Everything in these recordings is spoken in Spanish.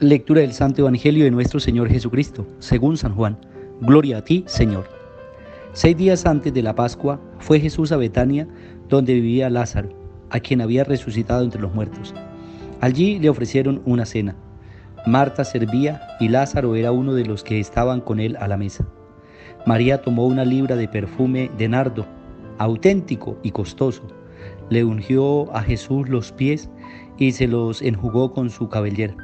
Lectura del Santo Evangelio de nuestro Señor Jesucristo, según San Juan. Gloria a ti, Señor. 6 días antes de la Pascua fue Jesús a Betania, donde vivía Lázaro, a quien había resucitado entre los muertos. Allí le ofrecieron una cena. Marta servía y Lázaro era uno de los que estaban con él a la mesa. María tomó una libra de perfume de nardo, auténtico y costoso. Le ungió a Jesús los pies y se los enjugó con su cabellera.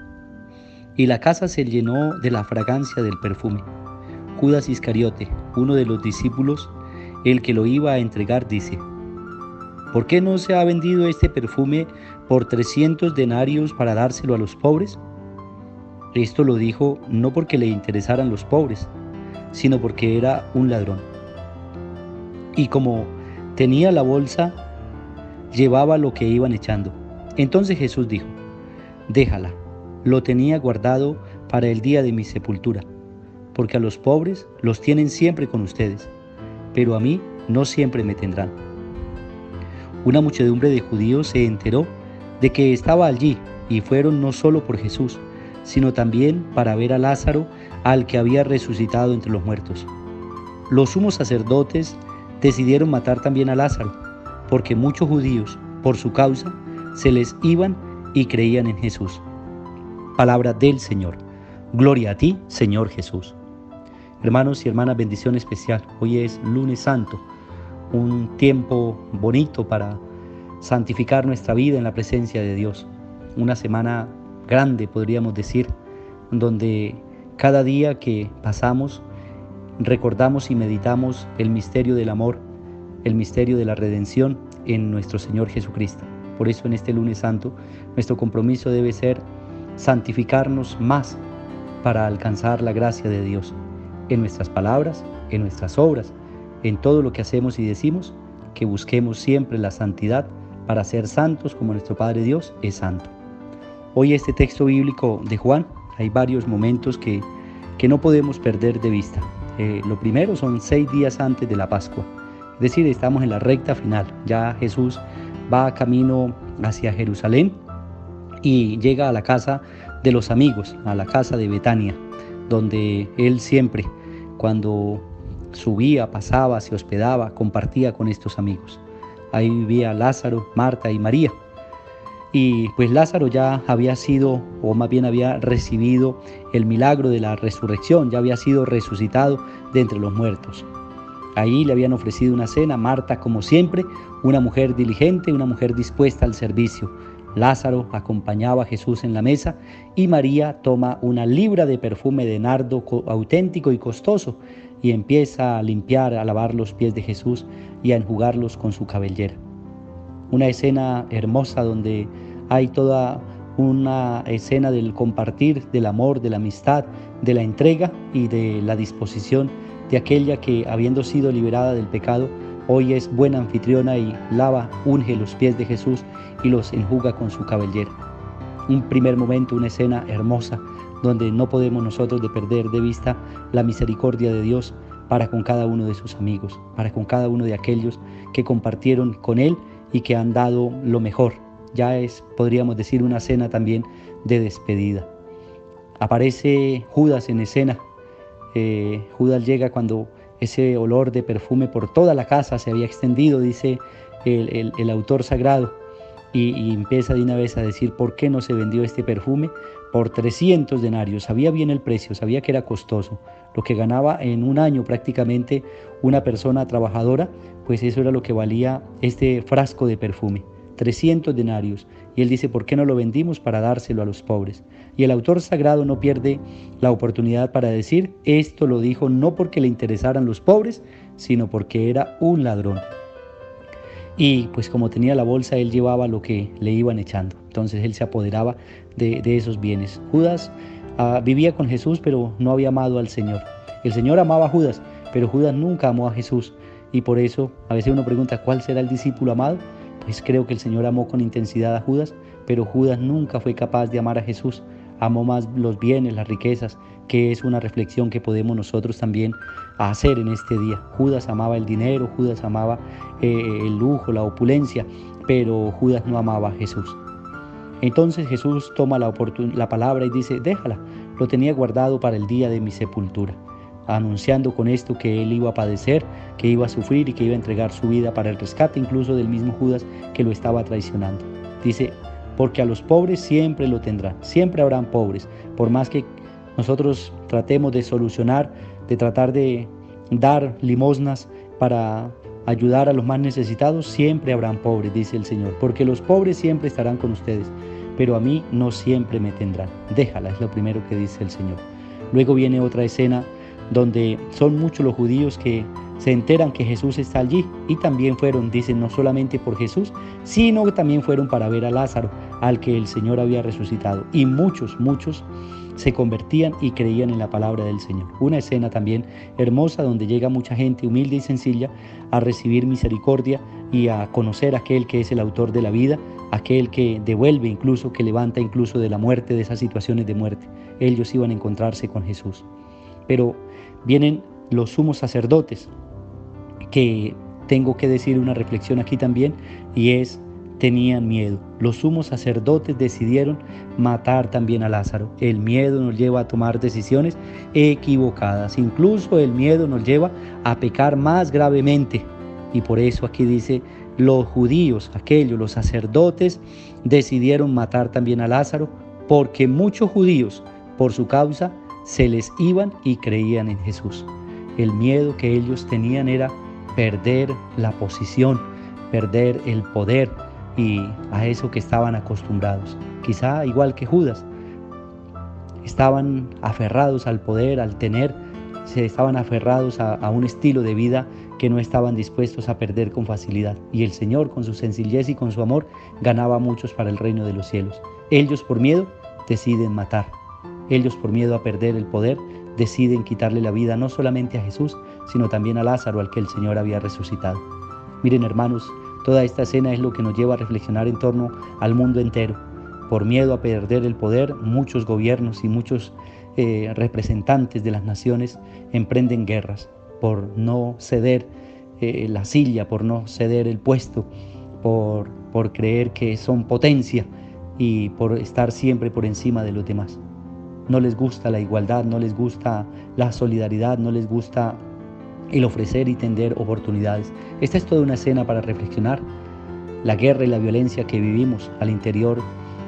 Y la casa se llenó de la fragancia del perfume. Judas Iscariote, uno de los discípulos, el que lo iba a entregar, dice: ¿por qué no se ha vendido este perfume por 300 denarios para dárselo a los pobres? Esto lo dijo no porque le interesaran los pobres, sino porque era un ladrón. Y como tenía la bolsa, llevaba lo que iban echando. Entonces Jesús dijo: déjala, lo tenía guardado para el día de mi sepultura, porque a los pobres los tienen siempre con ustedes, pero a mí no siempre me tendrán. Una muchedumbre de judíos se enteró de que estaba allí y fueron no solo por Jesús, sino también para ver a Lázaro, al que había resucitado entre los muertos. Los sumos sacerdotes decidieron matar también a Lázaro, porque muchos judíos, por su causa, se les iban y creían en Jesús. Palabra del Señor. Gloria a ti, Señor Jesús. Hermanos y hermanas, bendición especial. Hoy es Lunes Santo, un tiempo bonito para santificar nuestra vida en la presencia de Dios. Una semana grande, podríamos decir, donde cada día que pasamos recordamos y meditamos el misterio del amor, el misterio de la redención en nuestro Señor Jesucristo. Por eso en este Lunes Santo nuestro compromiso debe ser santificarnos más para alcanzar la gracia de Dios en nuestras palabras, en nuestras obras, en todo lo que hacemos y decimos, que busquemos siempre la santidad para ser santos como nuestro Padre Dios es santo. Hoy este texto bíblico de Juan, hay varios momentos que no podemos perder de vista. Lo primero son 6 días antes de la Pascua, es decir, estamos en la recta final. Ya Jesús va camino hacia Jerusalén y llega a la casa de los amigos, a la casa de Betania, donde él siempre, cuando subía, pasaba, se hospedaba, compartía con estos amigos. Ahí vivía Lázaro, Marta y María. Y pues Lázaro ya había sido, o más bien había recibido el milagro de la resurrección, ya había sido resucitado de entre los muertos. Ahí le habían ofrecido una cena. Marta, como siempre, una mujer diligente, una mujer dispuesta al servicio. Lázaro acompañaba a Jesús en la mesa y María toma una libra de perfume de nardo auténtico y costoso y empieza a limpiar, a lavar los pies de Jesús y a enjugarlos con su cabellera. Una escena hermosa donde hay toda una escena del compartir, del amor, de la amistad, de la entrega y de la disposición de aquella que, habiendo sido liberada del pecado, hoy es buena anfitriona y lava, unge los pies de Jesús y los enjuga con su cabellera. Un primer momento, una escena hermosa donde no podemos nosotros de perder de vista la misericordia de Dios para con cada uno de sus amigos, para con cada uno de aquellos que compartieron con Él y que han dado lo mejor. Ya es, podríamos decir, una cena también de despedida. Aparece Judas en escena. Judas llega cuando ese olor de perfume por toda la casa se había extendido, dice el autor sagrado, y empieza de una vez a decir: ¿por qué no se vendió este perfume por 300 denarios? Sabía bien el precio, sabía que era costoso. Lo que ganaba en un año prácticamente una persona trabajadora, pues eso era lo que valía este frasco de perfume, 300 denarios. Y él dice: ¿por qué no lo vendimos para dárselo a los pobres? Y el autor sagrado no pierde la oportunidad para decir: esto lo dijo no porque le interesaran los pobres, sino porque era un ladrón. Y pues como tenía la bolsa, él llevaba lo que le iban echando. Entonces él se apoderaba de esos bienes. Judas vivía con Jesús, pero no había amado al Señor. El Señor amaba a Judas, pero Judas nunca amó a Jesús. Y por eso a veces uno pregunta: ¿cuál será el discípulo amado? Pues creo que el Señor amó con intensidad a Judas, pero Judas nunca fue capaz de amar a Jesús. Amó más los bienes, las riquezas, que es una reflexión que podemos nosotros también hacer en este día. Judas amaba el dinero, Judas amaba el lujo, la opulencia, pero Judas no amaba a Jesús. Entonces Jesús toma la palabra y dice, déjala, lo tenía guardado para el día de mi sepultura, anunciando con esto que él iba a padecer, que iba a sufrir y que iba a entregar su vida para el rescate incluso del mismo Judas que lo estaba traicionando. Dice, porque a los pobres siempre lo tendrán, siempre habrán pobres, por más que nosotros tratemos de solucionar, de tratar de dar limosnas para ayudar a los más necesitados, siempre habrán pobres, dice el Señor, porque los pobres siempre estarán con ustedes, pero a mí no siempre me tendrán. Déjala, es lo primero que dice el Señor. Luego viene otra escena donde son muchos los judíos que se enteran que Jesús está allí y también fueron, dicen, no solamente por Jesús, sino que también fueron para ver a Lázaro, al que el Señor había resucitado. Y muchos se convertían y creían en la palabra del Señor. Una escena también hermosa donde llega mucha gente humilde y sencilla a recibir misericordia y a conocer a aquel que es el autor de la vida, aquel que devuelve incluso, que levanta incluso de la muerte, de esas situaciones de muerte. Ellos iban a encontrarse con Jesús. Pero vienen los sumos sacerdotes, que tengo que decir una reflexión aquí también, y es, tenían miedo. Los sumos sacerdotes decidieron matar también a Lázaro. El miedo nos lleva a tomar decisiones equivocadas. Incluso el miedo nos lleva a pecar más gravemente. Y por eso aquí dice, los judíos, los sacerdotes, decidieron matar también a Lázaro, porque muchos judíos, por su causa, se les iban y creían en Jesús. El miedo que ellos tenían era perder la posición, perder el poder y a eso que estaban acostumbrados. Quizá igual que Judas, estaban aferrados al poder, al tener, se estaban aferrados a un estilo de vida que no estaban dispuestos a perder con facilidad. Y el Señor, con su sencillez y con su amor, ganaba a muchos para el reino de los cielos. Ellos por miedo deciden matar. Ellos por miedo a perder el poder deciden quitarle la vida no solamente a Jesús, sino también a Lázaro, al que el Señor había resucitado. Miren, hermanos, toda esta escena es lo que nos lleva a reflexionar en torno al mundo entero. Por miedo a perder el poder, muchos gobiernos y muchos representantes de las naciones emprenden guerras por no ceder la silla, por no ceder el puesto, por creer que son potencia y por estar siempre por encima de los demás. No les gusta la igualdad, no les gusta la solidaridad, no les gusta el ofrecer y tender oportunidades. Esta es toda una escena para reflexionar. La guerra y la violencia que vivimos al interior,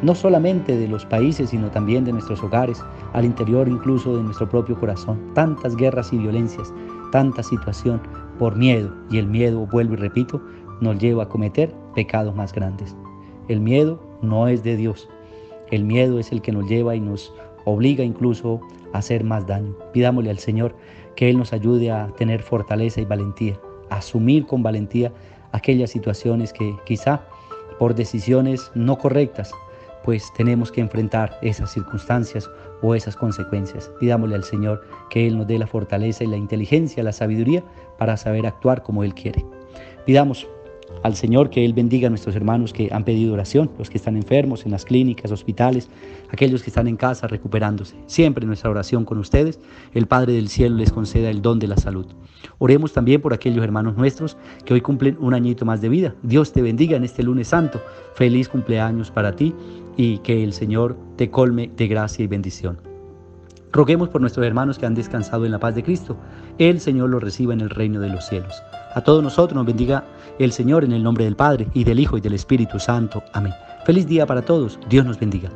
no solamente de los países, sino también de nuestros hogares, al interior incluso de nuestro propio corazón. Tantas guerras y violencias, tanta situación por miedo. Y el miedo, vuelvo y repito, nos lleva a cometer pecados más grandes. El miedo no es de Dios. El miedo es el que nos lleva y nos obliga incluso a hacer más daño. Pidámosle al Señor que Él nos ayude a tener fortaleza y valentía, a asumir con valentía aquellas situaciones que quizá por decisiones no correctas, pues tenemos que enfrentar esas circunstancias o esas consecuencias. Pidámosle al Señor que Él nos dé la fortaleza y la inteligencia, la sabiduría para saber actuar como Él quiere. Pidamos al Señor que Él bendiga a nuestros hermanos que han pedido oración, los que están enfermos en las clínicas, hospitales, aquellos que están en casa recuperándose. Siempre nuestra oración con ustedes, el Padre del cielo les conceda el don de la salud. Oremos también por aquellos hermanos nuestros que hoy cumplen un añito más de vida. Dios te bendiga en este lunes santo. Feliz cumpleaños para ti y que el Señor te colme de gracia y bendición. Roguemos por nuestros hermanos que han descansado en la paz de Cristo. El Señor los reciba en el reino de los cielos. A todos nosotros nos bendiga el Señor en el nombre del Padre, y del Hijo, y del Espíritu Santo. Amén. Feliz día para todos. Dios nos bendiga.